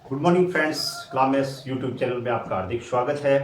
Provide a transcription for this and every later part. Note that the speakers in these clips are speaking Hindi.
गुड मॉर्निंग फ्रेंड्स, क्लामेस यूट्यूब चैनल में आपका हार्दिक स्वागत है।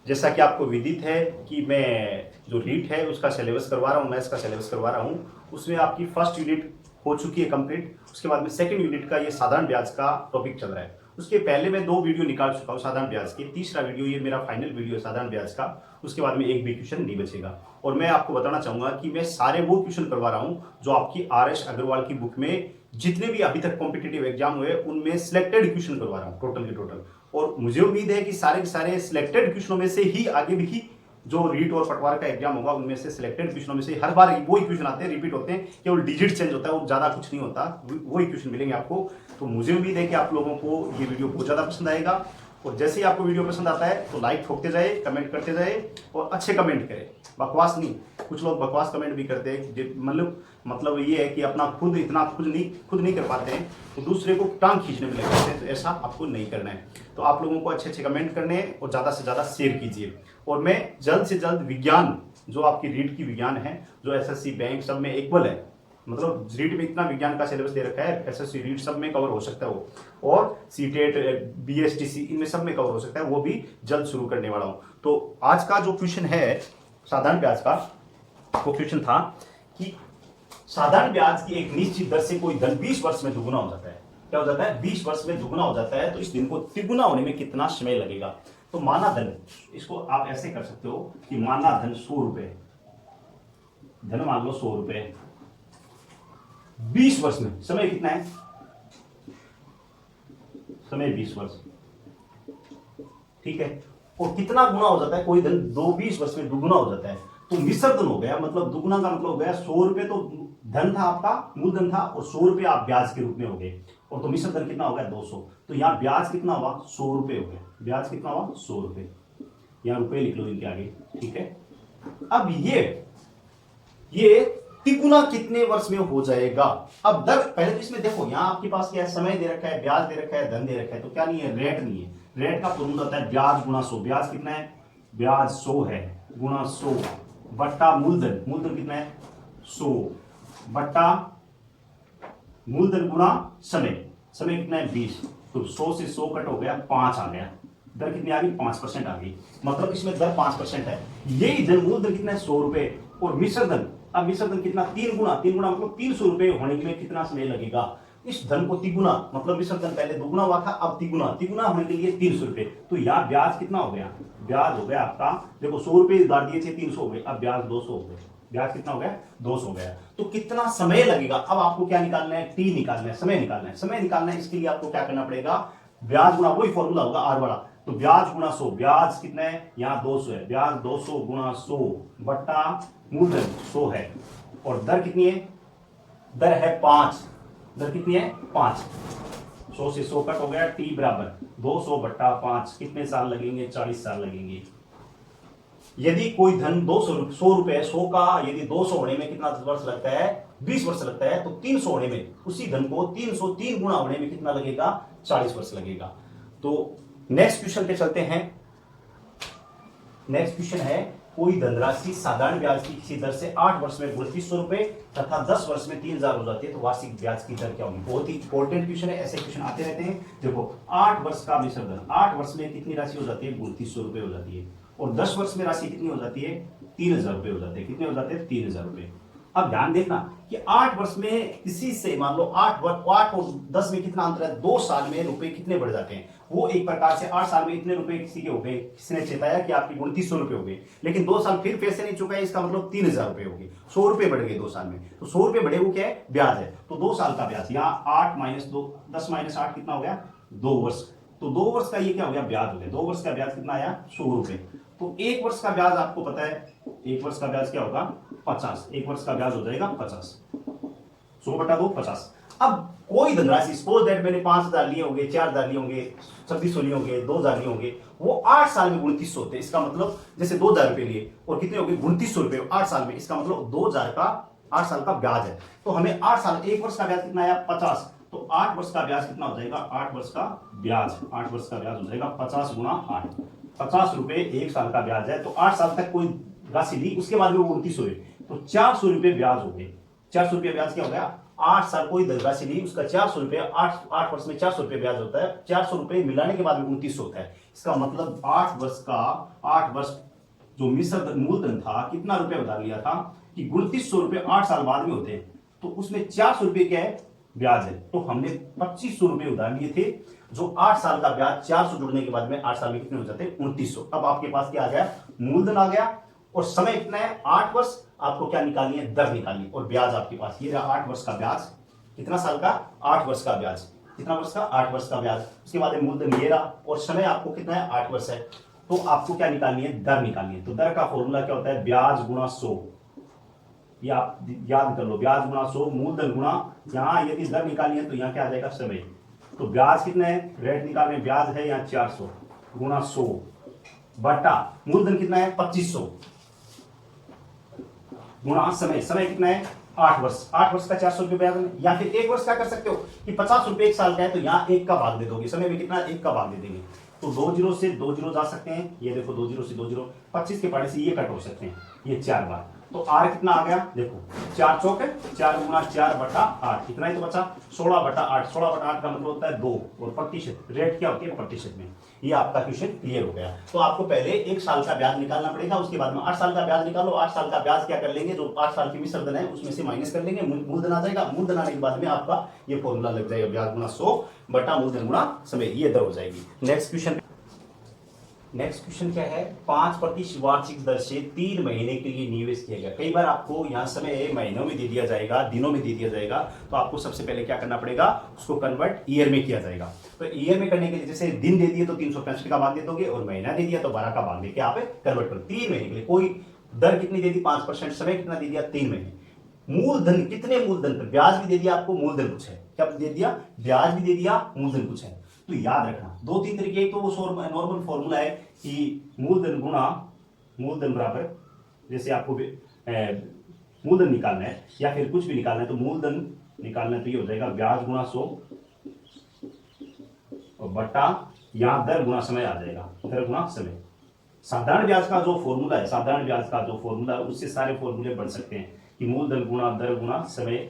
जैसा कि आपको विदित है कि मैं जो रीट है उसका सिलेबस करवा रहा हूँ, मैथ्स का सिलेबस करवा रहा हूँ। उसमें आपकी फर्स्ट यूनिट हो चुकी है कंप्लीट। उसके बाद में सेकंड यूनिट का ये साधारण ब्याज का टॉपिक चल रहा है। उसके पहले मैं 2 वीडियो निकाल चुका हूँ साधारण ब्याज के। तीसरा वीडियो ये मेरा फाइनल वीडियो है साधारण ब्याज का। उसके बाद में एक भी क्वेश्चन नहीं बचेगा। और मैं आपको बताना चाहूंगा कि मैं सारे वो क्वेश्चन करवा रहा हूँ जो आपकी RS अग्रवाल की बुक में जितने भी अभी तक कॉम्पिटिटिव एग्जाम हुए उनमें सिलेक्टेड क्वेश्चन करवा रहा हूँ, टोटल के टोटल। और मुझे उम्मीद है कि सारे के सारे सिलेक्टेड क्वेश्चनों में से ही आगे भी जो रीट और पटवार का एग्जाम होगा उनमें से सिलेक्टेड क्वेश्चनों में से हर बार वो ही क्वेश्चन आते हैं, रिपीट होते हैं, केवल डिजिट चेंज होता है और ज्यादा कुछ नहीं होता, वही क्वेश्चन मिलेंगे आपको। तो मुझे उम्मीद है कि आप लोगों को ये वीडियो बहुत ज्यादा पसंद आएगा। और जैसे ही आपको वीडियो पसंद आता है तो लाइक ठोकते जाए, कमेंट करते जाए और अच्छे कमेंट करें, बकवास नहीं। कुछ लोग बकवास कमेंट भी करते हैं, मतलब ये है कि अपना खुद इतना खुद नहीं कर पाते हैं तो दूसरे को टांग खींचने में लग जाते हैं। तो ऐसा आपको नहीं करना है। तो आप लोगों को अच्छे अच्छे कमेंट करने हैं और ज़्यादा से ज़्यादा शेयर कीजिए। और मैं जल्द से जल्द विज्ञान, जो आपकी रीट की विज्ञान है, जो SSC बैंक सब में इक्वल है, मतलब रीट में इतना विज्ञान का सिलेबस दे रखा है, SSC रीट सब में कवर हो सकता है वो, और सीटेट BSTC इनमें सब में कवर हो सकता है, वो भी जल्द शुरू करने वाला हूँ। तो आज का जो क्वेश्चन है साधारण ब्याज का, वो क्वेश्चन था कि साधारण ब्याज की एक निश्चित दर से कोई धन 20 वर्ष में दुगुना हो जाता है। क्या हो जाता है? 20 वर्ष में दुगुना हो जाता है। तो इस दिन को तिगुना होने में कितना समय लगेगा? तो माना धन, इसको आप ऐसे कर सकते हो कि माना धन 100 रुपए, धन मान लो 100 रुपए, 20 वर्ष में समय कितना है? समय 20 वर्ष, ठीक है। और कितना गुना हो जाता है? कोई धन 20 वर्ष में दुगुना हो जाता है। तो मिश्र धन हो गया, मतलब दुगुना का मतलब हो गया 100 रुपए तो धन था आपका, मूलधन था, और 100 रुपए आप ब्याज के रूप में हो गए। और तो मिश्र धन कितना हो गया? 200। तो यहाँ ब्याज कितना हुआ? 100 रुपए हो गया। ब्याज कितना हुआ? 100 रुपए। यहाँ रुपए लिख लो इनके आगे, ठीक है। अब ये तिगुना कितने वर्ष में हो जाएगा? अब दर पहले तो इसमें देखो, यहाँ आपके पास क्या है? समय दे रखा है, ब्याज दे रखा है, धन दे रखा है। तो क्या नहीं है? रेट नहीं है। रेट का फॉर्मूला होता है ब्याज गुना 100। ब्याज कितना है? ब्याज 100 है, गुना 100 बट्टा मूलधन। मूलधन कितना है? 100 बट्टा मूलधन गुना समय। समय कितना है? 20। तो 100 से 100 कट हो गया, 5 आ गया। दर कितनी आ गई? 5% आ गई। मतलब इसमें दर 5% है। यही धन मूलधन कितना है? 100 रुपए। और मिश्र धन, अब मिश्र धन कितना? 3 गुना। 3 गुना मतलब 300 रुपए होने में कितना समय लगेगा? इस धन को तिगुना, मतलब मिश्र धन पहले दुगुना हुआ था, अब तिगुना। तिगुना होने के लिए 300 रुपए। तो यहाँ ब्याज कितना हो गया? ब्याज हो गया आपका, देखो 100 रुपए उधार दिए थे, 300 हो गए, अब ब्याज 200 हो गए। ब्याज कितना हो गया? 200 हो गया। तो कितना समय लगेगा? अब आपको क्या निकालना है? टी निकालना है, समय निकालना है। समय निकालना है, इसके लिए आपको क्या करना पड़ेगा? ब्याज गुना, वही फॉर्मूला होगा आर वाला। तो ब्याज गुना 100, ब्याज कितना है? यहाँ 200 है। ब्याज 200 गुना 100 बट्टा मूलधन 100 है। और दर कितनी है? दर है 5। दर कितनी है? 5। 100 से 100 कट हो गया, टी बराबर 200 बट्टा 5। कितने साल लगेंगे? 40 साल लगेंगे। यदि कोई धन 100 रुपए, 100 का यदि 200 होने में कितना वर्ष लगता है? 20 वर्ष लगता है। तो 300 होने में, उसी धन को 303 गुना होने में कितना लगेगा? 40 वर्ष लगेगा। तो नेक्स्ट क्वेश्चन पे चलते हैं। नेक्स्ट क्वेश्चन है, कोई धनराशि साधारण ब्याज की किसी दर से 8 वर्ष में 3200 रुपए तथा 10 वर्ष में 3000 हो जाती है, तो वार्षिक ब्याज की दर क्या होगी? बहुत ही इंपॉर्टेंट क्वेश्चन है, ऐसे क्वेश्चन आते रहते हैं। देखो 8 वर्ष का मिश्र धन, 8 वर्ष में कितनी राशि हो जाती है? 3200 रुपए हो जाती है। और 10 वर्ष में राशि कितनी हो जाती है? 3000 रुपए हो जाते हैं। कितने हो जाते हैं? 3000 रुपए। अब ध्यान देखना कि 8 वर्ष में किसी से, मान लो 8 और 10 में कितना अंतर है? 2 साल में रुपए कितने बढ़ जाते हैं? वो एक प्रकार से 8 साल में इतने रुपए किसी के हो गए, किसी ने चेताया कि आपकी 2900 रुपए हो गए, लेकिन 2 साल फिर पैसे नहीं चुकाए, इसका मतलब 3000 रुपए हो गए। 100 रुपए बढ़ गए 2 साल में। तो 100 रुपए बढ़े, वो क्या है? ब्याज है। तो 2 साल का ब्याज, यहाँ 8 माइनस 2, 10 माइनस 8 कितना हो गया? 2 वर्ष। तो 2 वर्ष का ये क्या हो गया? ब्याज हो गया। 2 वर्ष का ब्याज कितना आया? 100 रुपए। तो 1 वर्ष का ब्याज आपको पता है, 1 वर्ष का ब्याज क्या होगा? 50। 1 वर्ष का ब्याज हो जाएगा 50। 100 बटा 2, 50। अब कोई धनराशि, सपोज दैट मैंने 5000 लिए होंगे, 4000 लिए होंगे, 2600 लिए होंगे, 2000 लिए होंगे, वो 8 साल में 2900 होते हैं। इसका मतलब जैसे 2000 रुपए लिए और कितने हो गए? 2900 रुपए 8 साल में। इसका मतलब 2000 का 8 साल का ब्याज है। तो हमें 8 साल, 1 वर्ष का ब्याज कितना आया? 50। तो 8 वर्ष का ब्याज कितना हो जाएगा? 8 वर्ष का ब्याज, 8 वर्ष का ब्याज हो जाएगा 50 गुना 8। 50 रुपए 1 साल का ब्याज है। तो 8 साल तक कोई राशि ली, उसके बाद में वो 2900 हुए, तो 400 रुपए ब्याज हो गए। 400 रुपया ब्याज क्या हो गया? 8 साल कोई धनराशि ली, उसका 400 रुपये, 8 वर्ष में 400 रुपये ब्याज होता है, 400 रुपये मिलाने के बाद में 29 होता है। इसका मतलब 8 वर्ष जो मिश्र मूलधन था, कितना रुपया उधार लिया था कि 2900 रुपये 8 साल बाद में होते हैं, तो उसमें 400 रुपये क्या है, ब्याज है। तो हमने 2500 रुपये उधार लिए थे, जो 8 साल का ब्याज 400 जुड़ने के बाद में 8 साल में कितने हो जाते हैं, 2900। अब आपके पास क्या आ गया, मूलधन आ गया, और समय कितना है, 8 वर्ष। आपको क्या निकालनी है, दर निकालनी, और ब्याज आपके पास ये रहा 8 वर्ष का ब्याज। कितना साल का, 8 वर्ष का ब्याज। कितना वर्ष का, 8 वर्ष का ब्याज। उसके बाद मूलधन ये रहा, और समय आपको कितना है, 8 वर्ष है। तो आपको क्या निकालनी है, दर निकालनी है। तो दर का फॉर्मूला क्या होता है, ब्याज गुणा 100। ये आप याद कर लो, ब्याज गुणा 100, मूलधन गुणा, यहां यदि दर निकालनी है तो यहां क्या आ जाएगा, समय। तो ब्याज कितना है, रेट निकालने, ब्याज है यहाँ 400 गुणा 100 बटा मूलधन कितना है, 2500 गुणा समय। समय कितना है, 8 वर्ष। 8 वर्ष का 400 रुपये ब्याज है। या फिर 1 वर्ष क्या कर सकते हो कि 50 रुपये 1 साल का है, तो यहाँ 1 का भाग दे दोगे, समय में कितना, 1 का भाग दे देंगे। तो 2 जीरो से 2 जीरो जा सकते हैं, ये देखो 2 जीरो से 2 जीरो, 25 के पढ़ने से ये कट हो सकते हैं, ये 4 बार। तो आर कितना आ गया, देखो 4 चौक है, 4 गुना 4 बटा 8, कितना ही तो बचा, 16 बटा 8। 16 बटा 8 का मतलब होता है 2, और प्रतिशत, रेट क्या होती है, प्रतिशत में। ये आपका क्वेश्चन क्लियर हो गया। तो आपको पहले 1 साल का ब्याज निकालना पड़ेगा, उसके बाद में 8 साल का ब्याज निकालो। 8 साल का ब्याज क्या कर लेंगे, जो 8 साल की मिश्रधन है उसमें से माइनस कर लेंगे, मूलधन आ जाएगा। मूलधन आने के बाद में आपका ये फॉर्मूला लग जाएगा, ब्याज गुना 100 बटा मूलधन गुना समय, ये दर हो जाएगी। नेक्स्ट क्वेश्चन क्या है, 5% वार्षिक दर से 3 महीने के लिए निवेश किया गया। कई बार आपको यहाँ समय महीनों में दे दिया जाएगा, दिनों में दे दिया जाएगा, तो आपको सबसे पहले क्या करना पड़ेगा, उसको कन्वर्ट ईयर में किया जाएगा। तो ईयर में करने के लिए जैसे दिन दे दिए तो 365 का भाग दे दोगे, और महीना दे दिया तो 12 का भाग देके आप कन्वर्ट करो। 3 महीने के लिए कोई दर कितनी दे दी, 5%, समय कितना दे दिया, 3 महीने। मूलधन कितने, मूलधन पर ब्याज भी दे दिया आपको, मूलधन कुछ है, क्या दे दिया, ब्याज भी दे दिया, मूलधन कुछ है। तो याद रखना 2-3 तरीके, एक तो वो नॉर्मल फॉर्मूला है कि मूलधन गुणा मूलधन बराबर, जैसे आपको मूलधन निकालना है या फिर कुछ भी निकालना है, तो मूलधन निकालना है तो ये हो जाएगा ब्याज गुणा 100 और बटा यहां दर गुणा समय आ जाएगा, दर गुणा समय। साधारण ब्याज का जो फॉर्मूला है, साधारण ब्याज का जो फॉर्मूला है उससे सारे फॉर्मूले बढ़ सकते हैं कि मूलधन गुणा दर गुणा समय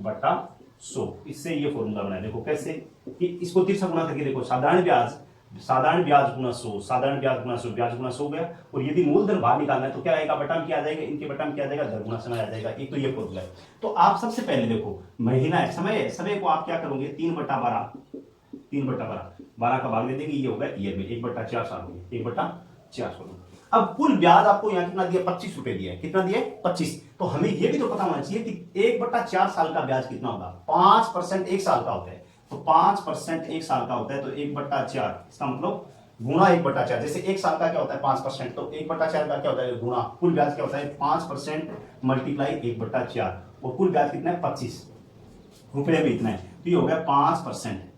बटा 100। इससे ये फॉर्मूला बनाए, देखो कैसे कि इसको तिरछा गुणा करके देखो, साधारण ब्याज गुणा 100, साधारण ब्याज गुणा 100, ब्याज गुणा 100 हो गया। और यदि मूलधन बाहर निकालना है तो क्या आएगा, बटा में क्या आ जाएगा, इनके बटा में क्या आ जाएगा, दर गुणा समय आ जाएगा। एक तो ये फॉर्मूला है। तो आप सबसे पहले देखो, महीना है, समय है, समय को आप क्या करोगे, 3/12, 3/12 का भाग दे देंगे, ये होगा ईयर में, 1/4 साल हो गया, 1/4 साल। अब कुल ब्याज आपको यहाँ कितना दिया, 25 रुपए दिया है, कितना दिया, 25। तो हमें यह भी तो पता होना चाहिए कि 1/4 साल का ब्याज कितना होगा, 5% 1 साल का होता है। तो 5% 1 साल का होता है, तो 1/4, इसका मतलब गुणा 1/4। जैसे 1 साल का क्या होता है 5%, तो 1/4 का क्या होता है, गुणा कुल ब्याज क्या होता है, 5% मल्टीप्लाई 1/4, और कुल ब्याज कितना है, 25 रुपए में इतना है। तो ये हो गया 5%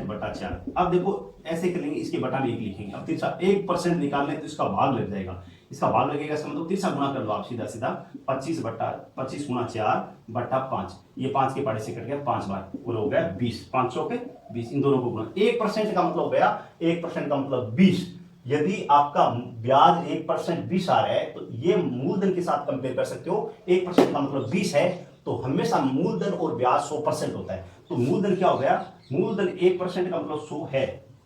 बटा 4। अब देखो ऐसे करेंगे, इसके बटा में 1 लिखेंगे। अब तिरछा 1% निकालने तो इसका भाग लग जाएगा, इसका भाग लगेगा, इसका मतलब तिरछा गुणा कर लो आप सीधा सीधा, 25 गुणा 4 बटा 5, ये 5 के पाड़े से कट गया 5 बार, वो हो गया 20, 500 के 20, इन दोनों को गुणा। 1% का मतलब हो गया, 1% का मतलब 20। यदि आपका ब्याज 1% 20 आ रहा है, तो ये मूलधन के साथ कंपेयर कर सकते हो। 1% का मतलब 20 है, तो हमेशा मूलधन और ब्याज 100% होता है। तो मूलधन क्या हो गया, मूलधन 1% का मतलब 100 है,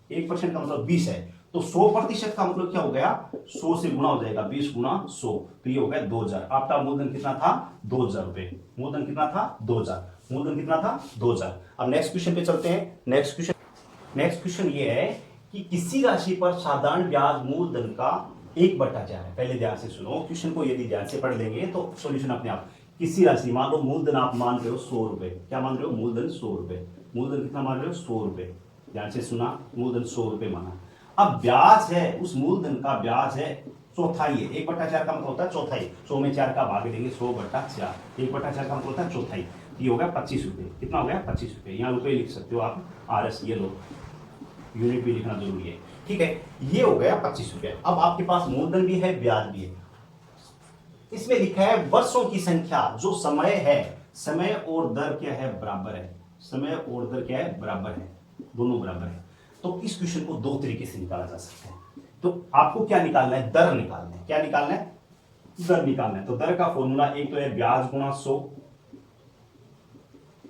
1% का मतलब 20 है, तो 100% का मतलब क्या हो गया, 100 से गुणा हो जाएगा, 20 गुणा 100, तो ये हो गया 2000। आपका मूलधन कितना था, 2000 रुपए। मूलधन कितना था, 2000। मूलधन कितना था, 2000। अब नेक्स्ट क्वेश्चन पे चलते हैं। नेक्स्ट क्वेश्चन ये है कि किसी राशि पर साधारण ब्याज मूलधन का 1/4 है। पहले ध्यान से सुनो क्वेश्चन को, यदि ध्यान से पढ़ लेंगे तो सॉल्यूशन अपने आप। किसी राशि, मान लो मूलधन आप मान रहे हो 100 रुपए, क्या मान रहे हो, मूलधन 100 रुपए। मूलधन कितना मान रहे हो, 100 रुपए। ध्यान से सुना, मूलधन 100 रुपए माना। अब ब्याज है, उस मूलधन का ब्याज है चौथाई है, 1/4 का मतलब होता है चौथाई। 100 में 4 का भाग देंगे, 100/4, 1/4 का मतलब होता है चौथाई। ये हो गया 25 रुपए। कितना हो गया, 25 रुपए। यहाँ रुपए लिख सकते हो आप, RS, ये लो, यूनिट भी लिखना जरूरी है, ठीक है। ये हो गया 25 रुपए। अब आपके पास मूलधन भी है, ब्याज भी है। इसमें लिखा है वर्षों की संख्या, जो समय है, समय और दर क्या है, बराबर है। समय और दर क्या है, बराबर है, दोनों बराबर है। तो इस क्वेश्चन को 2 तरीके से निकाला जा सकता है। तो आपको क्या निकालना है, दर निकालना है। क्या निकालना है, दर निकालना है। तो दर का फॉर्मूला एक तो है ब्याज गुणा 100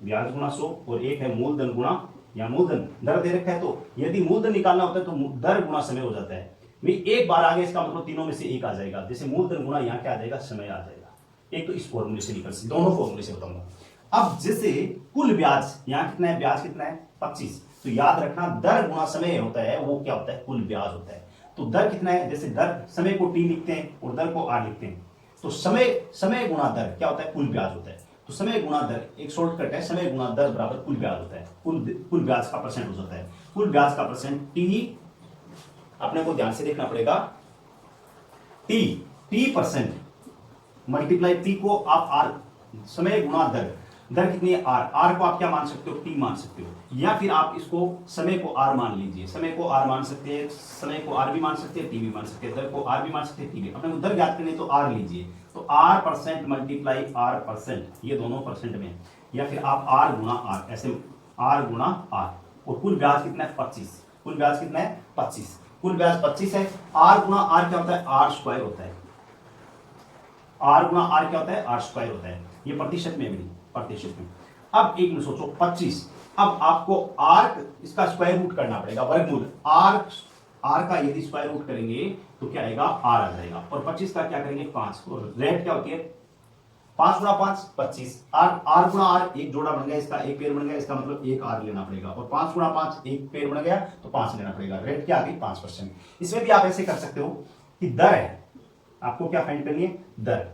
ब्याज गुना 100 और एक है मूलधन गुना या मूलधन दर दे रखा है। तो यदि मूलधन निकालना होता है तो दर गुना समय हो जाता है। भाई एक बार आ गया इसका मतलब तीनों में से एक आ जाएगा। जैसे मूलधन गुना यहाँ क्या आ जाएगा, समय आ जाएगा। एक तो इस फॉर्मूले से निकल सकते, दोनों फॉर्मूले से बताऊंगा। अब जैसे कुल ब्याज यहाँ कितना है, ब्याज कितना है 25, तो याद रखना दर गुना समय होता है, वो क्या होता है, कुल ब्याज होता है। तो दर कितना है, जैसे दर समय को टी लिखते हैं और दर को आर लिखते हैं, तो समय गुना दर क्या होता है, कुल ब्याज होता है। तो समय गुना दर एक शॉर्टकट है, समय गुना दर बराबर कुल ब्याज होता है। कुल ब्याज का परसेंट हो जाता है। कुल ब्याज का परसेंट टी, अपने को ध्यान से देखना पड़ेगा, टी परसेंट मल्टीप्लाई टी को आप आर, समय गुना दर, दर कितनी है आर को आप क्या मान सकते हो, टी मान सकते हो, या फिर आप इसको समय को आर मान लीजिए। समय को आर मान सकते हैं, समय को आर भी मान सकते हैं, टी भी मान सकते हैं, दर को आर भी मान सकते हैं, टी भी। अपने को दर ज्ञात करनी तो आर लीजिए, तो are percent multiply are percent, ये दोनों परसेंट में, या फिर आप आर गुना आर, ऐसे आर गुना आर। और कुल ब्याज कितना है 25, कुल ब्याज कितना है 25, कुल ब्याज 25 है। आर गुना आर क्या होता है, आर स्क्वायर होता है। आर गुना आर क्या होता है, आर स्क्वायर होता है। ये प्रतिशत में भी, प्रतिशत में। अब एक मिनट सोचो 25, अब आपको आर इसका स्क्वायर रूट करना पड़ेगा, वर्गमूल। आर का यदि स्क्वायर रूट करेंगे तो क्या आएगा, आर आ जाएगा। और 25 का क्या करेंगे 5, और रेट क्या होती है 5 गुना 5 25। आर गुना आर एक जोड़ा बन गया, इसका एक पेड़ बन गया, इसका मतलब एक आर लेना पड़ेगा। और 5 गुना 5 एक पेड़ बन गया तो 5 लेना पड़ेगा। रेट क्या आ गई 5%। इसमें भी आप ऐसे कर सकते हो कि दर है, आपको क्या फाइंड करनी है, दर।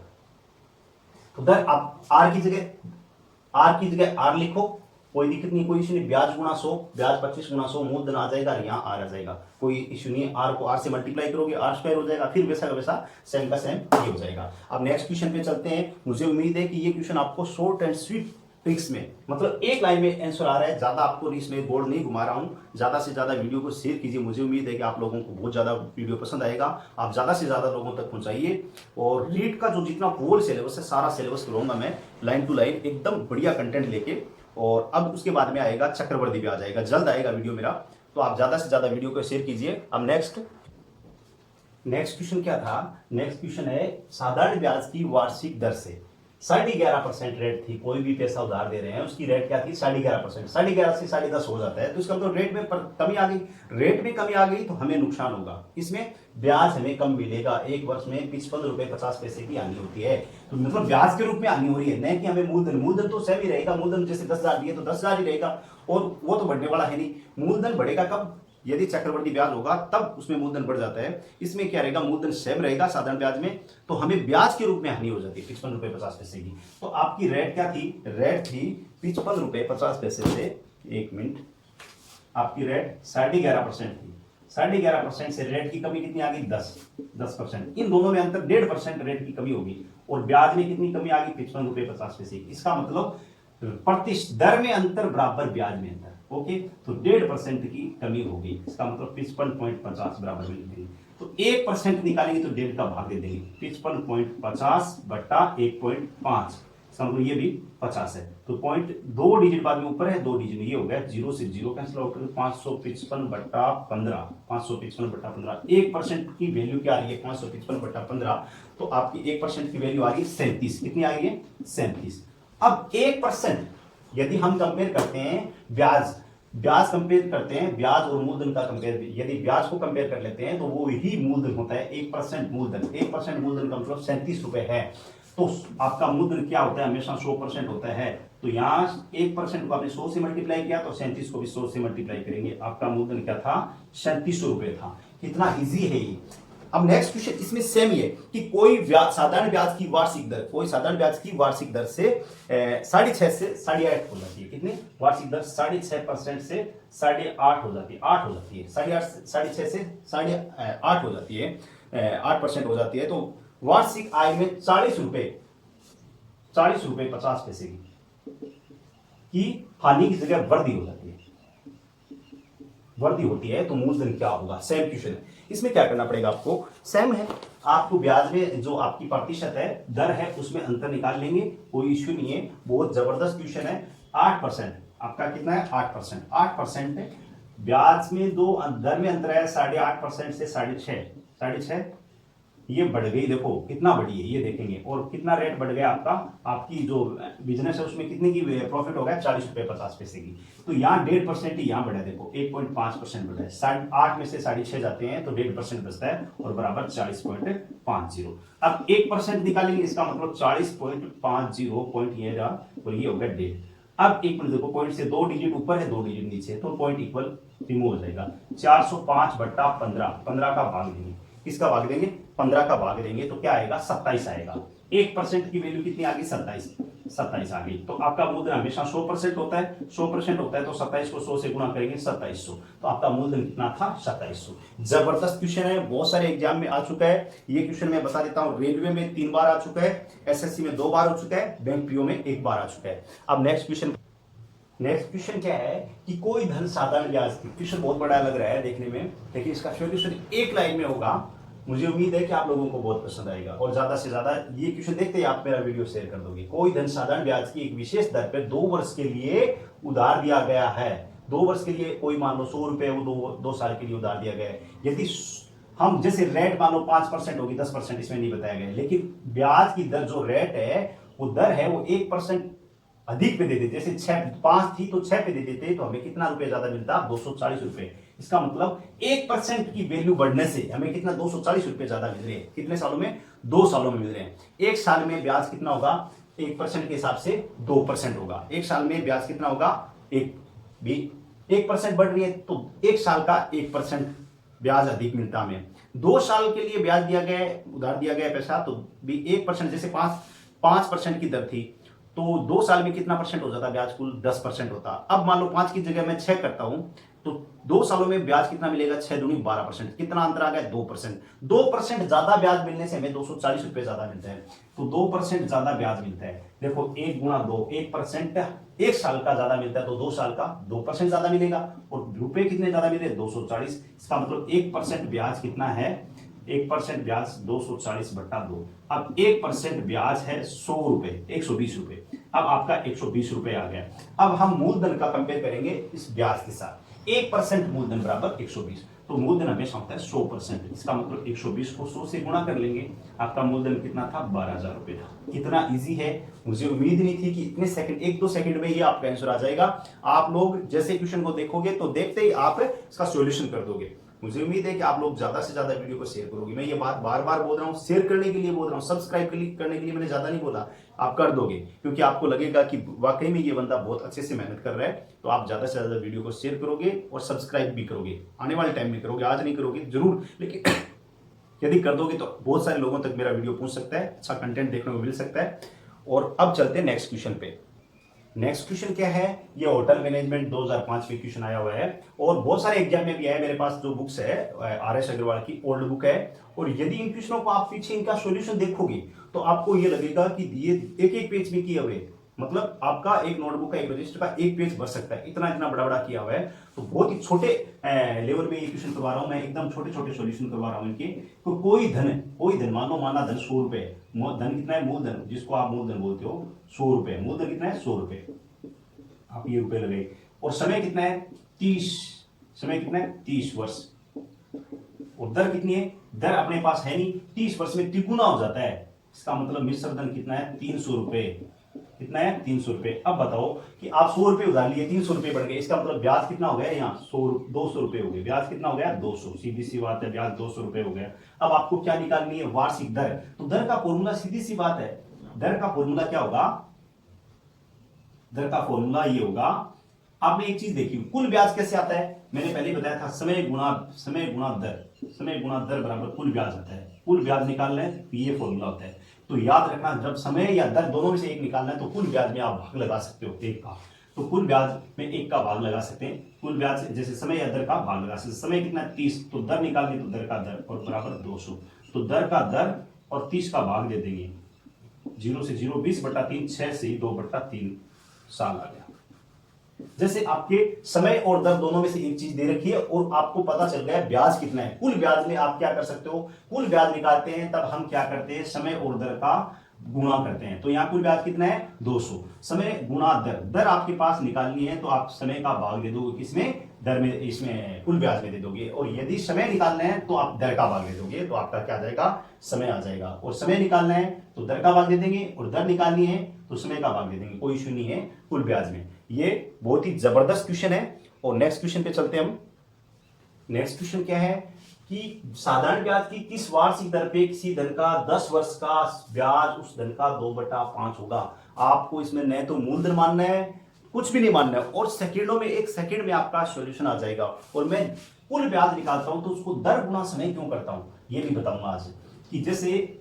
तो दर आप आर की जगह आर लिखो, कोई दिक्कत नहीं, कोई इशू नहीं। ब्याज गुना 100, ब्याज 25 गुना 100, मूलधन आ जाएगा, यहाँ आर आ जाएगा, कोई इशू नहीं है। आर को आर से मल्टीप्लाई करोगे, आर स्क्वायर हो जाएगा, फिर वैसा का वैसा सेम का सेम ये हो जाएगा। अब नेक्स्ट क्वेश्चन पे चलते हैं। मुझे उम्मीद है कि ये क्वेश्चन आपको शॉर्ट एंड स्वीट ट्रिक्स में, मतलब एक लाइन में आंसर आ रहा है। ज्यादा आपको इसमें बोर्ड नहीं घुमा रहा हूं। ज्यादा से ज्यादा वीडियो को शेयर कीजिए, मुझे उम्मीद है कि आप लोगों को बहुत ज्यादा वीडियो पसंद आएगा। आप ज्यादा से ज्यादा लोगों तक पहुंचाइए। और रीड का जो जितना होल सिलेबस है, सारा सिलेबस करूंगा मैं लाइन टू लाइन, एकदम बढ़िया कंटेंट लेके। और अब उसके बाद में आएगा चक्रवर्ती भी आ जाएगा, जल्द आएगा वीडियो मेरा। तो आप ज्यादा से ज्यादा वीडियो को शेयर कीजिए। अब नेक्स्ट क्वेश्चन क्या था, नेक्स्ट क्वेश्चन है साधारण ब्याज की वार्षिक दर से 11.5% रेट थी। कोई भी पैसा उधार दे रहे हैं, उसकी रेट क्या थी 11.5%। 11.5 से 10.5 हो जाता है, तो इसका मतलब रेट में कमी आ गई। रेट में कमी आ गई तो हमें नुकसान होगा, इसमें ब्याज हमें कम मिलेगा। एक वर्ष में 55 रुपए 50 पैसे की हानि होती है। तो मतलब ब्याज के रूप में हानि हो रही है, नहीं कि हमें मूलधन तो सेम ही रहेगा। मूलधन जैसे 10,000 दिए तो 10,000 ही रहेगा, और वो तो बढ़ने वाला है नहीं। मूलधन बढ़ेगा कब, यदि चक्रवर्ती ब्याज होगा तब उसमें मूलधन बढ़ जाता है। इसमें क्या रहेगा, मूलधन सेम रहेगा साधारण ब्याज में, तो हमें ब्याज के रूप में हानि हो जाती है 55 रुपए 50 पैसे की। तो आपकी रेट क्या थी, रेट थी 55 रुपए 50 पैसे से, एक मिनट, आपकी रेट 11.5% थी। 11.5% से रेट की कमी कितनी आ गई 10%। इन दोनों में अंतर 1.5% रेट की कमी होगी, और ब्याज में कितनी कमी आ गई 55 रुपए 50 पैसे की। इसका मतलब प्रतिशत दर में अंतर बराबर ब्याज में अंतर। ओके, तो 1.5% की कमी होगी, इसका मतलब 55.50 बराबर मिल गई। तो 1% निकालेंगे तो 1.5 का भाग दे देंगे, 55.50 बट्टा 1.5, इसका मतलब ये भी 50 है। तो पॉइंट 2 डिजिट बाद में ऊपर है, 2 डिजिट ये हो गया, 0 से 0 कैंसिल आउट करके 555 बट्टा 15, 555 बट्टा 15। 1% की वैल्यू क्या आ रही है 555 बट्टा 15, तो आपकी 1% की वैल्यू आ रही है 37। कितनी आ रही है 37। अब 1% यदि हम कंपेयर करते हैं, ब्याज कंपेयर करते हैं, ब्याज और मूलधन का कंपेयर, यदि ब्याज को कंपेयर कर लेते हैं तो वो ही मूलधन होता है। 1% मूलधन, 1% मूलधन का मतलब 37 रुपए है। तो आपका मूलधन क्या होता है, हमेशा 100% होता है। तो यहाँ 1% को आपने 100 से मल्टीप्लाई किया तो 37 को भी 100 से मल्टीप्लाई करेंगे, आपका मूलधन क्या था 3700 रुपए था। कितना इजी है ये। अब नेक्स्ट क्वेश्चन इसमें सेम ही है कि कोई साधारण ब्याज की वार्षिक दर, कोई साधारण ब्याज की वार्षिक दर से 6.5 से 8.5 हो जाती है। कितनी वार्षिक दर 6.5% से 8.5 हो जाती है, 8 हो जाती है, 6.5 से 8.5 हो जाती है, 8% हो जाती है। तो वार्षिक आय में 40 रुपए 50 पैसे की हानि की जगह वृद्धि हो जाती है, वृद्धि होती है। तो मूलधन क्या होगा, सेम क्वेश्चन है। इसमें क्या करना पड़ेगा, आपको सेम है, आपको ब्याज में जो आपकी प्रतिशत है, दर है, उसमें अंतर निकाल लेंगे, कोई इश्यू नहीं है। बहुत जबरदस्त क्वेश्चन है। 8% आपका कितना है 8%, 8% ब्याज में दो दर में अंतर है 8.5% से 6.5, ये बढ़ गई, देखो कितना बढ़ी है ये देखेंगे, और कितना रेट बढ़ गया आपका, आपकी जो बिजनेस है उसमें कितने की प्रॉफिट हो गया, 40 रुपए 50 पैसे की। तो यहाँ 1.5% ही यहाँ बढ़ा, देखो 1.5% बढ़ा है, 8 में से 6.5 जाते हैं तो 1.5% बचता है और बराबर 40.50। अब 1% निकालेंगे, इसका मतलब 40.50 पॉइंट ये रहा और ये हो गया 1.5। अब एक मिनट देखो, पॉइंट से 2 डिजिट ऊपर है 2 डिजिट नीचे है, तो पॉइंट इक्वल रिमूव हो जाएगा। 405/15, 15 का भाग देंगे, किसका भाग देंगे, 15 का भाग देंगे तो क्या आएगा, 27 आएगा। 1% की वैल्यू कितनी आ गई, 27 आ गई। तो आपका मूलधन हमेशा 100% होता है, 100% होता है तो 27 को 100 से गुणा करेंगे 2700, तो आपका मूलधन कितना था, 2700। जबरदस्त क्वेश्चन है, बहुत सारे एग्जाम में आ चुका है ये क्वेश्चन, मैं बता देता हूं, रेलवे में 3 बार आ चुका है, एसएससी में 2 बार हो चुका है, बैंक पीओ में 1 बार आ चुका है। अब नेक्स्ट क्वेश्चन क्या है कि कोई धन साधारण ब्याज की, क्वेश्चन बहुत बड़ा लग रहा है देखने में, लेकिन इसका सॉल्यूशन एक लाइन में होगा। मुझे उम्मीद है कि आप लोगों को बहुत पसंद आएगा और ज्यादा से ज्यादा ये क्वेश्चन देखते ही आप मेरा वीडियो शेयर कर दोगे। कोई धन साधारण ब्याज की एक विशेष दर पर 2 वर्ष के लिए उधार दिया गया है, 2 वर्ष के लिए, कोई मान लो 100 रुपए वो 2 साल के लिए उधार दिया गया है। यदि हम जैसे रेट मान लो 5% होगी, 10% इसमें नहीं बताया गया, लेकिन ब्याज की दर जो रेट है वो दर है वो 1% अधिक पे दे देते, जैसे 5 थी तो 6 पे दे देते तो हमें कितना रुपए ज्यादा मिलता, 240 रुपए। इसका मतलब 1% की वैल्यू बढ़ने से हमें कितना, 240 रुपए ज्यादा मिल रहे हैं। कितने सालों में, 2 सालों में मिल रहे हैं। एक साल में ब्याज कितना होगा, 1% के हिसाब से 2% होगा। एक साल में ब्याज कितना होगा, 1% बढ़ रही है तो एक साल का 1% ब्याज अधिक मिलता हमें। 2 साल के लिए ब्याज दिया गया, उधार दिया गया पैसा, तो भी 1%, जैसे 5% की दर थी तो 2 साल में कितना परसेंट हो जाता ब्याज, कुल 10% होता। अब मान लो 5 की जगह मैं 6 करता हूं तो 2 सालों में ब्याज कितना मिलेगा, 6 दूनी 12%। कितना अंतर आ गया, 2%। 2% ज्यादा ब्याज मिलने से हमें 240 रुपए ज्यादा मिलता है, तो 2% ज्यादा ब्याज मिलता है। देखो 1 गुणा 2, 1% एक साल का ज्यादा मिलता है तो 2 साल का 2% ज्यादा मिलेगा, और रुपए कितने ज्यादा मिले, 240। इसका मतलब 1% ब्याज कितना है, 1% ब्याज 240/2। अब 1% ब्याज है 100 रुपए, 120 रुपए। अब आपका 120 रुपए आ गया। अब हम मूलधन का कंपेयर करेंगे इस ब्याज के साथ। 1% मूलधन बराबर 120, तो मूलधन हमेशा होता है 100%। इसका मतलब 120 को 100 से गुणा कर लेंगे, आपका मूलधन कितना था, 12,000 रुपए था। कितना इजी है, मुझे उम्मीद नहीं थी कि इतने सेकंड, 1-2 सेकंड में ही आपका आंसर आ जाएगा। आप लोग जैसे क्वेश्चन को देखोगे तो देखते ही आप इसका सॉल्यूशन कर दोगे। मुझे उम्मीद है कि आप लोग ज्यादा से ज्यादा वीडियो को शेयर करोगे। मैं ये बात बार बार बोल रहा हूँ, शेयर करने के लिए बोल रहा हूँ, सब्सक्राइब करने के लिए मैंने ज्यादा नहीं बोला, आप कर दोगे क्योंकि आपको लगेगा कि वाकई में ये बंदा बहुत अच्छे से मेहनत कर रहा है। तो आप ज्यादा से ज्यादा वीडियो को शेयर करोगे और सब्सक्राइब भी करोगे, आने वाले टाइम में करोगे, आज नहीं करोगे जरूर, लेकिन यदि कर दोगे तो बहुत सारे लोगों तक मेरा वीडियो पहुंच सकता है, अच्छा कंटेंट देखने को मिल सकता है। और अब चलते हैं नेक्स्ट क्वेश्चन पे। नेक्स्ट क्वेश्चन क्या है, ये होटल मैनेजमेंट 2005 में क्वेश्चन आया हुआ है और बहुत सारे एग्जाम में भी आया है। मेरे पास जो बुक्स है आर.एस. अग्रवाल की ओल्ड बुक है, और यदि इन क्वेश्चनों को आप पीछे इनका सॉल्यूशन देखोगे तो आपको ये लगेगा कि ये एक पेज में किए हुए, मतलब आपका एक नोटबुक का, एक रजिस्टर का 1 पेज भर सकता है, इतना इतना बड़ा बड़ा किया हुआ है। तो बहुत ही छोटे लेवल में ये क्वेश्चन करवा रहा हूं मैं, एकदम छोटे छोटे सॉल्यूशन करवा रहा हूं इनके। तो कोई धन माना धन 100 रुपए, धन कितना है, मूलधन, जिसको आप मूलधन बोलते हो, 100 रुपए, मूलधन कितना है, 100 रुपए, आप ये रुपए लगे, और समय कितना है, 30, समय कितना है, 30 वर्ष, और दर कितनी है, दर अपने पास है नहीं, 30 वर्ष में तिगुना हो जाता है। इसका मतलब मिश्र धन कितना है, 300 रुपए, कितना है, 300 रुपए। अब बताओ कि आप 100 रुपए उधार लिए, 300 रुपए बढ़ गए, इसका मतलब ब्याज कितना हो गया, यहाँ 200 रुपए हो गए, ब्याज कितना हो गया, 200, सीधी सी बात है, ब्याज 200 रुपए हो गया। अब आपको क्या निकालनी है, वार्षिक दर। तो दर का फॉर्मूला सीधी सी बात है, दर का फॉर्मूला क्या होगा, दर का फॉर्मूला ये होगा, आपने एक चीज देखी, कुल ब्याज कैसे आता है, मैंने पहले बताया था, समय गुणा दर, समय गुणा दर बराबर कुल ब्याज आता है। कुल ब्याज निकालना है तो ये फॉर्मूला होता है। तो याद रखना, जब समय या दर दोनों में से एक निकालना है तो कुल ब्याज में आप भाग लगा सकते हो 1 का, तो कुल ब्याज में 1 का भाग लगा सकते हैं। कुल ब्याज जैसे समय या दर का भाग लगा सकते हैं, समय कितना 30, तो दर निकालनी तो दर का दर और बराबर 200, तो दर का दर और 30 का भाग दे देंगे, 0 से 0, 20/3, 6 से 2/3 साल आ गया। जैसे आपके समय और दर दोनों में से एक चीज दे रखी है और आपको पता चल गया ब्याज कितना है, कुल ब्याज में आप क्या कर सकते हो, कुल ब्याज निकालते हैं तब हम क्या करते हैं, समय और दर का गुणा करते हैं। तो यहाँ कुल ब्याज कितना है 200, समय गुणा दर, दर आपके पास निकालनी है तो आप समय का भाग दे दोगे किसमें, दर में, इसमें कुल ब्याज में दे दोगे। और यदि समय निकालना है तो आप दर का भाग दे दोगे, तो आपका क्या आ जाएगा, समय आ जाएगा। और समय निकालना है तो दर का भाग दे देंगे, और दर निकालनी है तो समय का भाग दे देंगे, कोई इशू नहीं है कुल ब्याज में। ये बहुत ही जबरदस्त क्वेश्चन है। और नेक्स्ट क्वेश्चन पे चलते हैं हम। नेक्स्ट क्वेश्चन क्या है कि साधारण ब्याज की किस वार्षिक दर पे किसी धन का 10 वर्ष का ब्याज उस धन का 2/5 होगा। आपको इसमें न तो मूलधन मानना है, कुछ भी नहीं मानना है, और सेकंडों में, 1 सेकंड में आपका सॉल्यूशन आ जाएगा। और मैं कुल ब्याज निकालता हूं तो उसको दर गुना समय क्यों करता हूं ये भी बताऊंगा आज। कि जैसे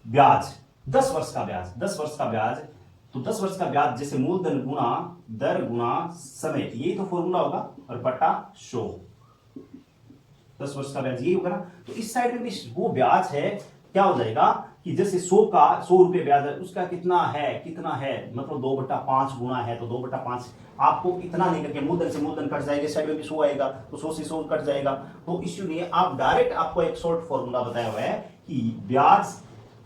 ब्याज 10 वर्ष का ब्याज, 10 वर्ष का ब्याज, तो 10 वर्ष का ब्याज जैसे मूलधन गुना दर गुना समय, यही तो फॉर्मूला होगा, और बटा 100, 10 वर्ष का ब्याज यही होगा ना। तो इस साइड में भी वो ब्याज है, क्या हो जाएगा कि जैसे 100 रुपए ब्याज है, उसका कितना है मतलब 2/5 गुना है, तो 2/5 आपको इतना नहीं करके मूलधन से मूलधन कट जाएगा, साइड में भी 100 आएगा तो 100 से 100 कट जाएगा, तो इश्यू नहीं है। आप डायरेक्ट, आपको एक शॉर्ट फॉर्मूला बताया हुआ है कि ब्याज,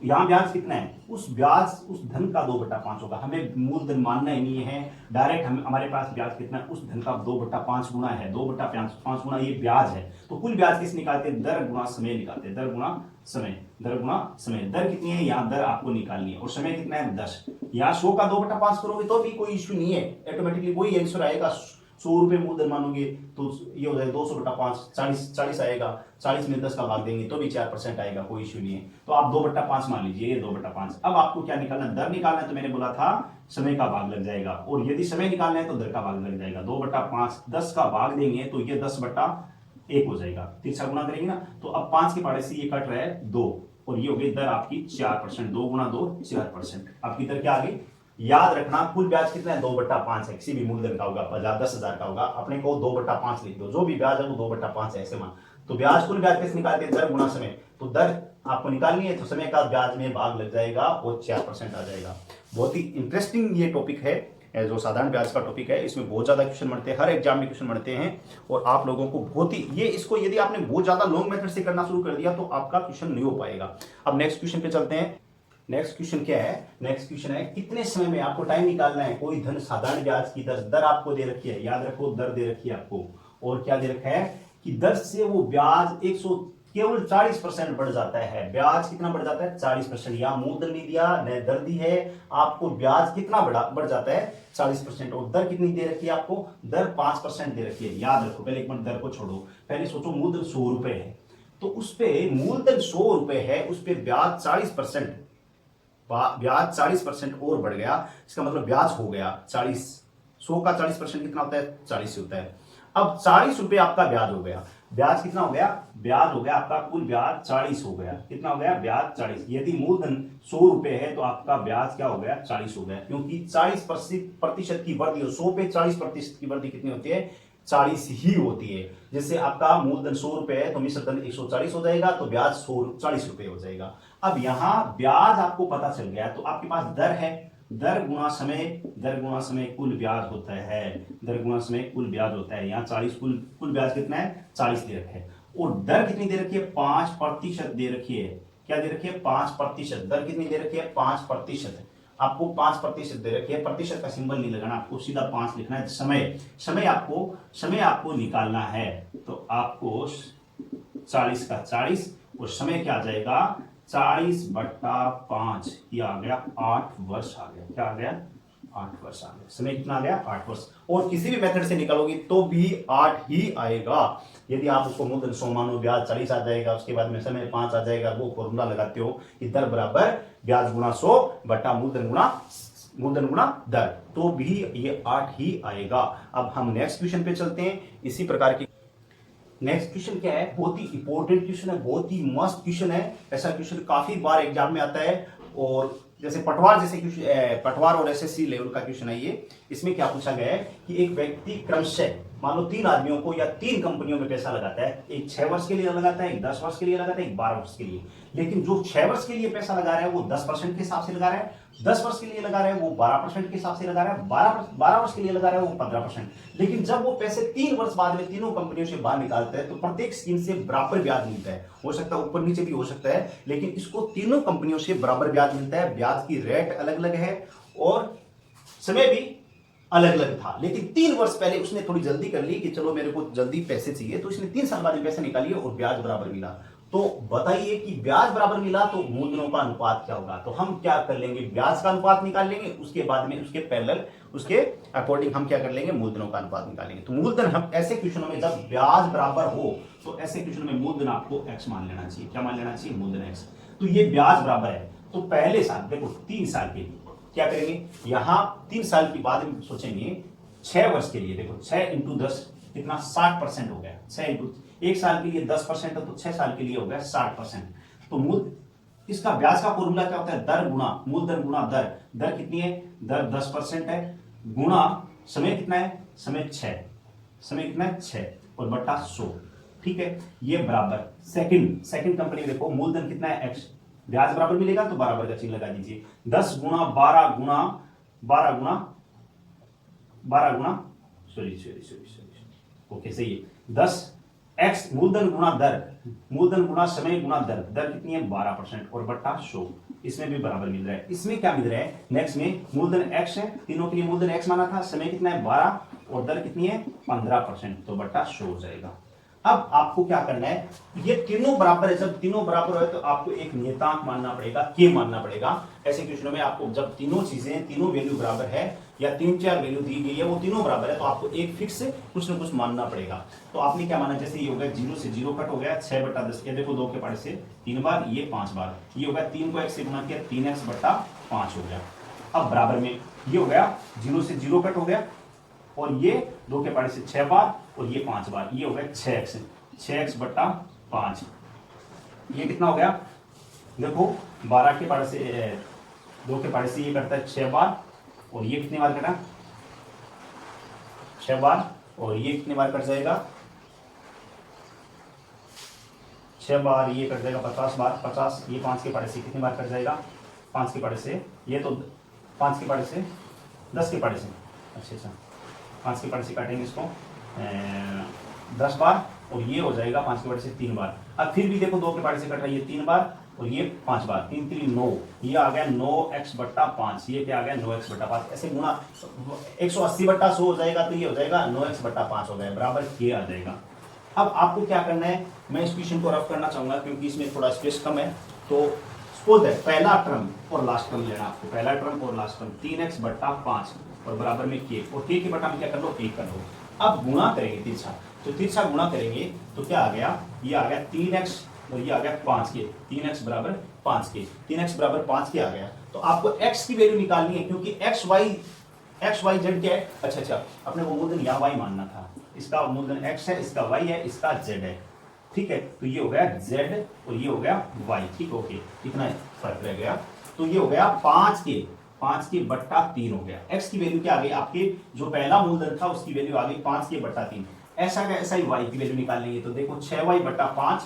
यहां ब्याज कितना है, उस धन का 2/5 होगा। हमें मूलधन मानना ही नहीं है, डायरेक्ट हमारे पास ब्याज कितना है, उस धन का 2/5 गुना है, 2/5 गुना ये ब्याज है। तो कुल ब्याज किस निकालते हैं, दर गुना समय निकालते हैं, दर गुना समय। दर कितनी है, यहाँ दर आपको निकालनी है, और समय कितना है 10। यहाँ 100 का 2/5 करोगे तो भी कोई इश्यू नहीं है, ऑटोमेटिकली वही आंसर आएगा। 100 रुपए मूलधन मानोगे तो ये हो जाएगा 200/5, 40 आएगा, 40 में 10 का भाग देंगे तो भी 4% आएगा, कोई इश्यू नहीं है। तो आप 2/5 मान लीजिए, ये 2/5। अब आपको क्या निकालना है, दर निकालना है, तो मैंने बोला था समय का भाग लग जाएगा, और यदि समय निकालना है तो दर का भाग लग जाएगा। 2/5 10 का भाग देंगे तो ये 10/1 हो जाएगा, तिरछा गुना करेंगे ना, तो अब 5 के पहाड़े से ये कट रहा है 2, और ये हो गई दर आपकी 4%, 2 गुना 2 4%। आपकी दर क्या आ गई, याद रखना कुल ब्याज कितना है 2/5 है, किसी भी मूलधन का होगा, 10,000 का होगा, अपने को 2/5 लिख दो, जो भी ब्याज है वो 2/5 है, ऐसे मान। तो ब्याज, कुल ब्याज कैसे निकालते हैं, दर गुना समय, तो दर आपको निकालनी है तो समय का ब्याज में भाग लग जाएगा और 4% आ जाएगा। बहुत ही इंटरेस्टिंग ये टॉपिक है, जो साधारण ब्याज का टॉपिक है, इसमें बहुत ज्यादा क्वेश्चन बनते हैं, हर एग्जाम में क्वेश्चन बनते हैं, और आप लोगों को बहुत ही ये, इसको यदि आपने बहुत ज्यादा लॉन्ग मेथड से करना शुरू कर दिया तो आपका क्वेश्चन नहीं हो पाएगा। अब नेक्स्ट क्वेश्चन पे चलते हैं। नेक्स्ट क्वेश्चन क्या है, नेक्स्ट क्वेश्चन है कितने समय में आपको टाइम निकालना है, कोई धन साधारण ब्याज की दर आपको दे रखी है, याद रखो दर दे रखी है आपको, और क्या दे रखा है कि दर से वो ब्याज 100 केवल 40% बढ़ जाता है। ब्याज कितना बढ़ जाता है 40%, या मूलधन नहीं दिया न दर दी है, आपको ब्याज कितना बढ़ जाता है 40%। और दर कितनी दे रखी है आपको, दर 5% दे रखी है। याद रखो, पहले एक मिनट दर को छोड़ो, पहले सोचो मूलधन 100 रुपए है, तो उस पे मूलधन 100 रुपए है, उस पे ब्याज 40%, ब्याज 40% और बढ़ गया, इसका मतलब ब्याज हो गया 40, 100 का 40% कितना होता है 40 होता है। अब 40 रुपए आपका ब्याज हो गया, ब्याज कितना हो गया, ब्याज हो गया आपका कुल ब्याज 40 हो गया, कितना हो गया ब्याज 40। यदि मूलधन 100 रुपए है तो आपका ब्याज क्या हो गया 40 हो गया, क्योंकि 40% की वृद्धि, 100 पे 40% की वृद्धि कितनी होती है 40 ही होती है। जैसे आपका मूलधन 100 रुपए है तो मिश्र धन 140 हो जाएगा, तो ब्याज 40 रुपए हो जाएगा। अब यहां ब्याज आपको पता चल गया, तो आपके पास दर है, दर गुना समय कुल ब्याज होता है, दर गुना समय कुल ब्याज होता है। यहाँ 40 कुल ब्याज कितना है 40 दे रखे है, और दर कितनी दे रखी है 5% दे रखी है। क्या दे रखी है 5%, दर कितनी दे रखी है 5%, आपको 5% दे रखी है, प्रतिशत का सिंबल नहीं लगाना, आपको सीधा 5 लिखना है। समय आपको निकालना है, तो आपको 40 का 40, और समय क्या आ जाएगा 40/5, ये आ गया 8 वर्ष आ गया, क्या आ गया 8 वर्ष आ गया। समय कितना आ गया 8 वर्ष, और किसी भी मेथड से निकालोगे तो भी 8 ही आएगा। यदि आप उसको मूलधन 100 मानो, ब्याज 40 आ जाएगा, उसके बाद में समय 5 आ जाएगा, वो फॉर्मूला लगाते हो कि दर बराबर ब्याज गुना 100 बटा मूलधन गुना दर, तो भी ये 8 ही आएगा। अब हम नेक्स्ट क्वेश्चन पे चलते हैं। इसी प्रकार की नेक्स्ट क्वेश्चन क्या है, बहुत ही इंपॉर्टेंट क्वेश्चन है, बहुत ही मस्त क्वेश्चन है। ऐसा क्वेश्चन काफी बार एग्जाम में आता है, और जैसे पटवार जैसे क्वेश्चन, पटवार और एसएससी लेवल का क्वेश्चन है ये। इसमें क्या पूछा गया है कि एक व्यक्ति क्रमशः मान लो 3 आदमियों को या 3 कंपनियों में पैसा लगाता है, एक 6 वर्ष के लिए लगाता है, एक 10 वर्ष के लिए लगाता है, एक 12 वर्ष के लिए। लेकिन जो 6 वर्ष के लिए पैसा लगा रहा है वो 10% के हिसाब से लगा रहा है, 10 वर्ष के लिए लगा रहा है वो 12% के हिसाब से लगा रहा है, 12 वर्ष के लिए लगा रहा है वो 15%। लेकिन जब वो पैसे 3 वर्ष बाद में तीनों कंपनियों से बाहर निकालता है तो प्रत्येक स्कीम से बराबर ब्याज मिलता है। हो सकता है ऊपर नीचे भी हो सकता है, लेकिन इसको तीनों कंपनियों से बराबर ब्याज मिलता है। ब्याज की रेट अलग अलग है और समय भी अलग अलग था। लेकिन 3 वर्ष पहले उसने थोड़ी जल्दी कर ली कि चलो मेरे को जल्दी पैसे चाहिए, तो इसने 3 साल बाद में पैसे निकालिए और ब्याज बराबर मिला। तो बताइए कि ब्याज बराबर मिला तो मूलधनों का अनुपात क्या होगा। तो हम क्या कर लेंगे, ब्याज का अनुपात निकाल लेंगे, उसके बाद में उसके पैरेलल उसके अकॉर्डिंग हम क्या कर लेंगे, मूलधनों का अनुपात निकालेंगे। तो मूलधन हम ऐसे क्वेश्चनों में जब ब्याज बराबर हो तो ऐसे क्वेश्चन में मूलधन आपको x मान लेना चाहिए। क्या मान लेना चाहिए, मूलधन x। तो ये ब्याज बराबर है, तो पहले साल देखो 3 साल के क्या करेंगे, यहां 3 साल की बाद में सोचेंगे 6 वर्ष के लिए। देखो 6 इंटू 10 कितना, 60% हो गया। 6 इंटू 1 साल के लिए 10% है तो 6 साल के लिए हो गया 60%। तो मूल इसका ब्याज का फॉर्मूला क्या होता है, दर गुणा मूलधन गुणा दर। दर कितनी है, दर 10% है, गुणा समय कितना है, समय 6, समय कितना है 6 और बट्टा 100। ठीक है, ये बराबर सेकंड कंपनी में देखो मूलधन कितना है x, ब्याज बराबर मिलेगा तो बराबर का चिन्ह लगा दीजिए। 10 गुणा 12 गुणा 12 गुणा 12 गुणा सॉरी ओके सही है। 10x मूलधन गुणा दर, मूलधन गुणा समय गुणा दर। दर कितनी है 12% और बट्टा 100। इसमें भी बराबर मिल रहा है। इसमें क्या मिल रहा है, नेक्स्ट में मूलधन x है, तीनों के लिए मूलधन x माना था, समय कितना है 12 और दर कितनी है 15%, तो बट्टा 100 हो जाएगा। अब आपको क्या करना है, ये तीनों बराबर है, जब तीनों बराबर है तो आपको एक नियतांक मानना पड़ेगा, के मानना पड़ेगा। ऐसे क्वेश्चनों में आपको जब तीनों चीजें, तीनों वैल्यू बराबर है या 3-4 वैल्यू दी गई है वो तीनों बराबर है, तो आपको एक फिक्स कुछ ना कुछ मानना पड़ेगा। तो आपने क्या माना, जैसे ये हो गया 0 से 0 कट हो गया 6/10, ये देखो 2 के पारे से 3 बार, ये 5 बार, ये हो गया 3 को x से गुणा किया 3x/5 हो गया। अब बराबर में ये हो गया 0 से 0 कट हो गया और ये 2 के पारे से 6 बार और ये 5 बार, ये हो गया 6x/5। ये कितना हो गया, देखो 12 के पारे से 2 के पारे से ये करता है 6 बार और ये कितने बार कटा 6 बार और ये कितने बार कट जाएगा 6 बार, ये कट जाएगा 50 बार, 50 ये 5 के पारे से कितने बार कट जाएगा 5 के पारे से, ये तो 5 के पारे से 10 के पारे से, अच्छा 5 के पारे से काटेंगे इसको 10 बार और ये हो जाएगा 5 के पारे से 3 बार। अब फिर भी देखो 2 के पारे से कट रहा है ये 3 बार और ये 5 बार, 3 3 9, ये आ गया 9x/5, ये क्या आ गया 9x/5। ऐसे गुणा 180/100 हो जाएगा तो ये हो जाएगा 9x/5 हो गया, बराबर के आ जाएगा। अब आपको क्या करना है, मैं इस क्वेश्चन को रफ करना चाहूंगा क्योंकि इसमें थोड़ा स्पेस कम है। तो सपोज दैट पहला टर्म और लास्ट टर्म लेना आपको, पहला टर्म और लास्ट टर्म 3x/5 और बराबर में के, और के बटा में क्या कर लो 1 कर लो। अब गुणा करेंगे तिरछा, तो तिरछा गुणा करेंगे तो क्या आ गया, ये आ गया 3x और ये आ गया 5 के, 3x बराबर 5 के, 3x बराबर 5 के आ गया। तो आपको x की वैल्यू निकालनी है क्योंकि x y z क्या है, अच्छा अपने को मूलधन यहाँ y मानना था, इसका मूलधन x है, इसका y है, इसका z है। ठीक है, तो ये हो गया z और ये हो गया y। ठीक, ओके, कितना फर्क रह गया, तो ये हो गया 5 के बट्टा 3 हो गया। x की वैल्यू क्या आ गई, आपके जो पहला मूलधन था उसकी वैल्यू आ गई 5 के बट्टा 3। ऐसा का ऐसा ही y की वैल्यू निकाल लेंगे तो देखो 6y/5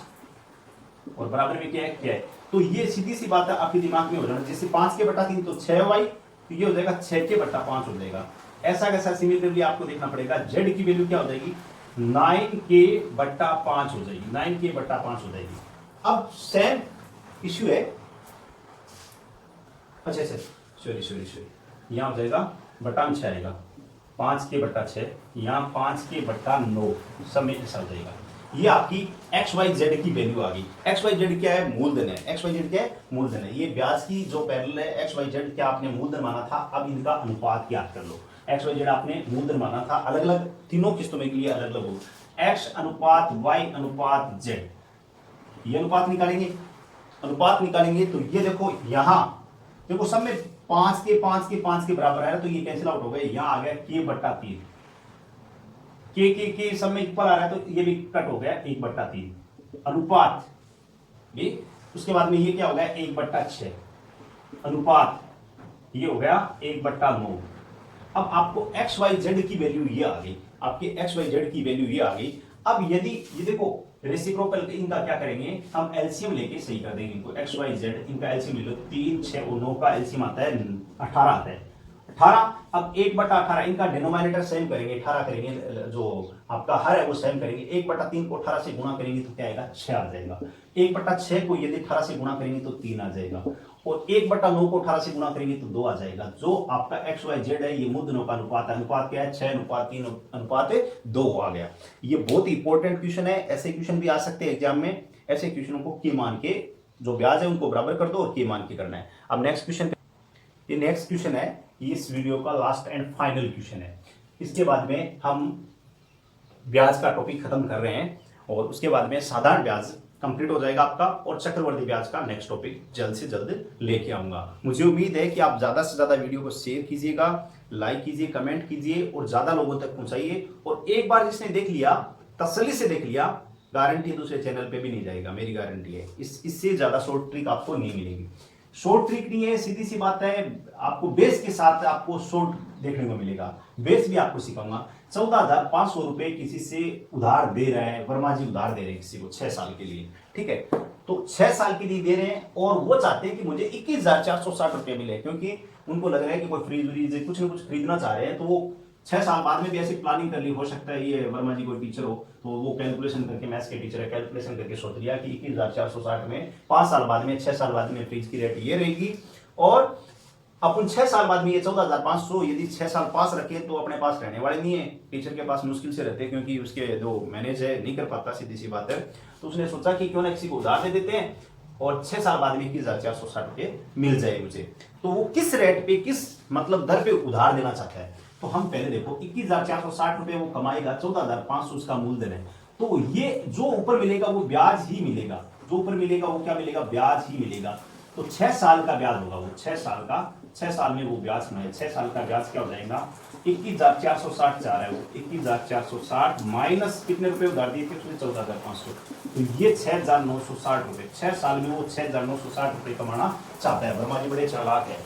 और बराबर में क्या है, तो ये सीधी सी बात है आपके दिमाग में हो जाना, जैसे 5 के बट्टा 3 तो 6y, तो ये हो जाएगा 6 के बट्टा 5 हो जाएगा। ऐसा कैसा सिमिलरली आपको देखना पड़ेगा, z की वैल्यू क्या हो जाएगी 9 के बट्टा 5 हो जाएगी, 9 के बट्टा 5 हो जाएगी। अब सेम इश्यू है, अच्छा सॉरी यहाँ हो जाएगा बट्टा में 6 आएगा, 5 के बट्टा 6, यहाँ 5 के बट्टा 9, सब में ऐसा हो जाएगा। ये आपकी एक्स वाई जेड की वैल्यू आ गई। एक्स वाई जेड क्या है, मूलधन है। एक्स वाई जेड क्या है, मूलधन है। ये ब्याज की जो पैरेलल है, एक्स वाई जेड क्या आपने मूलधन माना था, अब इनका अनुपात याद कर लो। एक्स वाई जेड आपने मूलधन माना था, अलग अलग तीनों किस्तों में के लिए अलग अलग हो। एक्स अनुपात वाई अनुपात जेड, ये अनुपात निकालेंगे तो ये देखो यहाँ देखो सब में 5 के बराबर है, तो ये कैंसिल आउट हो गए। यहाँ आ गया के बट्टा 3, के सब में इक्वल आ रहा है तो ये भी कट हो गया 1/3 अनुपात भी। उसके बाद में ये क्या हो गया 1/6 अनुपात, ये हो गया 1/9। अब आपको एक्स वाई जेड की वैल्यू ये आ गई। आपकी एक्स वाई जेड की वैल्यू ये आ गई। अब यदि ये देखो रेसिप्रोकल इनका क्या करेंगे, हम एलसीएम लेके सही कर देंगे इनको। एक्स वाई जेड इनका एलसीएम ले लो, 3 6 और 9 का एलसीएम आता है 18 आता है 18। अब 1/18 इनका डिनोमिनेटर सेम करेंगे, 18 करेंगे, जो आपका हर है वो सेम करेंगे। 1/3 को 18 से गुणा करेंगे तो क्या आएगा, 6 आ जाएगा। 1/6 को यदि 18 से गुणा करेंगे तो 3 आ जाएगा, और 1/9 को 18 से गुणा करेंगे तो 2 आ जाएगा। जो आपका एक्स वाई जेड है ये मूर्धन्यों का अनुपात है। अनुपात क्या है, 6:3:2 आ गया। ये बहुत इंपॉर्टेंट क्वेश्चन है, ऐसे क्वेश्चन भी आ सकते हैं एग्जाम में। ऐसे क्वेश्चनों को के मान के जो ब्याज है उनको बराबर कर दो और के मान के करना है। अब नेक्स्ट क्वेश्चन, ये नेक्स्ट क्वेश्चन है, इस वीडियो का लास्ट एंड फाइनल क्वेश्चन है। इसके बाद में हम ब्याज का टॉपिक खत्म कर रहे हैं और उसके बाद में साधारण ब्याज कंप्लीट हो जाएगा आपका, और चक्रवर्ती ब्याज का नेक्स्ट टॉपिक जल्द से जल्द लेके आऊंगा। मुझे उम्मीद है कि आप ज्यादा से ज्यादा वीडियो को शेयर कीजिएगा, लाइक कीजिए, कमेंट कीजिए और ज्यादा लोगों तक पहुंचाइए। और एक बार जिसने देख लिया, तसल्ली से देख लिया, गारंटी दूसरे चैनल पे भी नहीं जाएगा, मेरी गारंटी है। इससे ज्यादा शॉर्ट ट्रिक आपको नहीं मिलेगी। शॉर्ट ट्रिक नहीं है, सीधी सी बात है, आपको बेस के साथ आपको शॉर्ट देखने को मिलेगा। बेस भी आपको सिखाऊंगा। 14,500 रुपए किसी से उधार दे रहे हैं, वर्मा जी उधार दे रहे हैं किसी को 6 साल के लिए, ठीक है। तो 6 साल के लिए दे रहे हैं और वो चाहते हैं कि मुझे 21,460 रुपए मिले, क्योंकि उनको लग रहा है कि कोई फ्रीज व्रीज कुछ ना कुछ खरीदना चाह रहे हैं। तो वो 6 साल बाद में भी ऐसी प्लानिंग कर ली, हो सकता है ये वर्मा जी कोई टीचर हो तो वो कैलकुलेशन करके, मैथ्स के टीचर है, कैलकुलेशन करके सोच लिया कि 21,460 में 5 साल बाद में, 6 साल बाद में फ्रीज की रेट ये रहेगी, और अपन 6 साल बाद में ये 14,500 यदि 6 साल पास रखे तो अपने पास रहने वाले नहीं है, टीचर के पास मुश्किल से रहते हैं, क्योंकि उसके जो मैनेज है नहीं कर पाता, सीधी सी बात है। तो उसने सोचा कि क्यों ना किसी को उधार दे देते हैं और 6 साल बाद में 21,460 रुपए मिल जाए मुझे। तो वो किस रेट पे, किस मतलब दर पे उधार देना चाहता है, तो हम पहले देखो 21,460 रुपए वो कमाएगा, 14,500 उसका मूलधन है। तो ये जो ऊपर मिलेगा वो ब्याज ही मिलेगा, जो ऊपर मिलेगा वो क्या मिलेगा, ब्याज ही मिलेगा। तो 6 साल का ब्याज होगा वो, 6 साल का, 6 साल में वो ब्याज में 6 साल का ब्याज क्या हो जाएगा, 21,460 चाह रहा है वो, 21,460 माइनस कितने रुपए उधार दिए थे उसने, 14,500, तो ये 6,960 रुपए। 6 साल में वो 6,960 रुपए कमाना चाहता है। वर्मा जी बड़े चालाक है।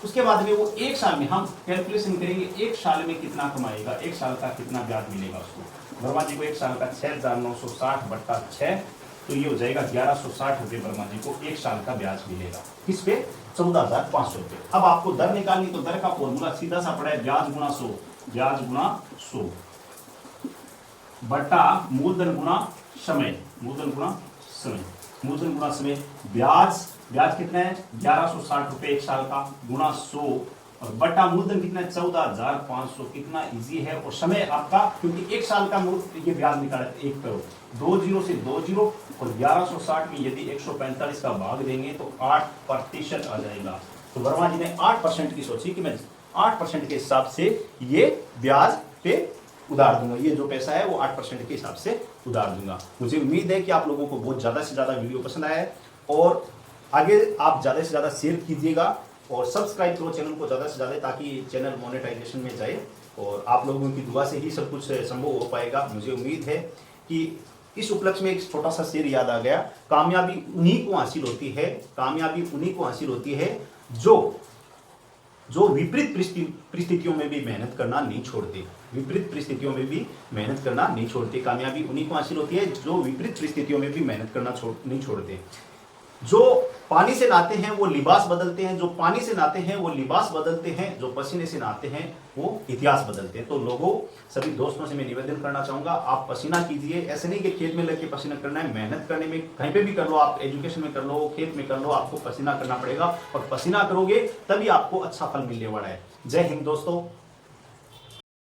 उसके बाद में वो 1 साल में हम कैलकुलेशन करेंगे, 1 साल में कितना कमाएगा, 1 साल का कितना ब्याज मिलेगा उसको। वर्मा जी को 1 साल का 6,960 बट्टा 6, तो ये हो जाएगा 1,160 रुपए वर्मा जी को 1 साल का ब्याज मिलेगा। किस पे, 14,500 रुपए। अब आपको दर निकालनी, तो दर का फॉर्मूला सीधा सा पड़ा है, ब्याज गुणा 100, ब्याज गुणा 100 बट्टा मूलधन गुणा समय, मूलधन गुणा समय, मूलधन गुणा समय। ब्याज कितना है, 1,160 रुपए 1 साल का, गुणा 100 और बटा मूलधन कितना है, 14,500। कितना इजी है। और समय आपका, क्योंकि 1 साल का ये ब्याज निकाला 1 करोड़, 2 जीरो से 2 जीरो, और 1,160 में यदि 145 का भाग देंगे तो 8% आ जाएगा। तो वर्मा जी ने 8% की सोची कि मैं 8% के हिसाब से ये ब्याज पे उधार दूंगा, ये जो पैसा है वो 8% के हिसाब से उधार दूंगा। मुझे उम्मीद है कि आप लोगों को बहुत ज्यादा से ज्यादा वीडियो पसंद आया है, और आगे आप ज्यादा से ज्यादा शेयर कीजिएगा और सब्सक्राइब करो चैनल को ज्यादा से ज्यादा, ताकि चैनल मोनेटाइजेशन में जाए, और आप लोगों की दुआ से ही सब कुछ संभव हो पाएगा। मुझे उम्मीद है कि इस उपलक्ष्य में एक छोटा सा शेर याद आ गया, कामयाबी उन्हीं को हासिल होती है, कामयाबी उन्हीं को हासिल होती है जो विपरीत परिस्थितियों में भी मेहनत करना नहीं छोड़ते, विपरीत परिस्थितियों में भी मेहनत करना नहीं छोड़ते। कामयाबी उन्हीं को हासिल होती है जो विपरीत परिस्थितियों में भी मेहनत करना नहीं छोड़ते। जो पानी से नहाते हैं वो लिबास बदलते हैं, जो पानी से नहाते हैं वो लिबास बदलते हैं, जो पसीने से नहाते हैं वो इतिहास बदलते हैं। तो लोगों, सभी दोस्तों से मैं निवेदन करना चाहूंगा, आप पसीना कीजिए। ऐसे नहीं कि खेत में लग के पसीना करना है, मेहनत करने में कहीं पे भी कर लो, आप एजुकेशन में कर लो, खेत में कर लो, आपको पसीना करना पड़ेगा, और पसीना करोगे तभी आपको अच्छा फल मिलने वाला है। जय हिंद दोस्तों।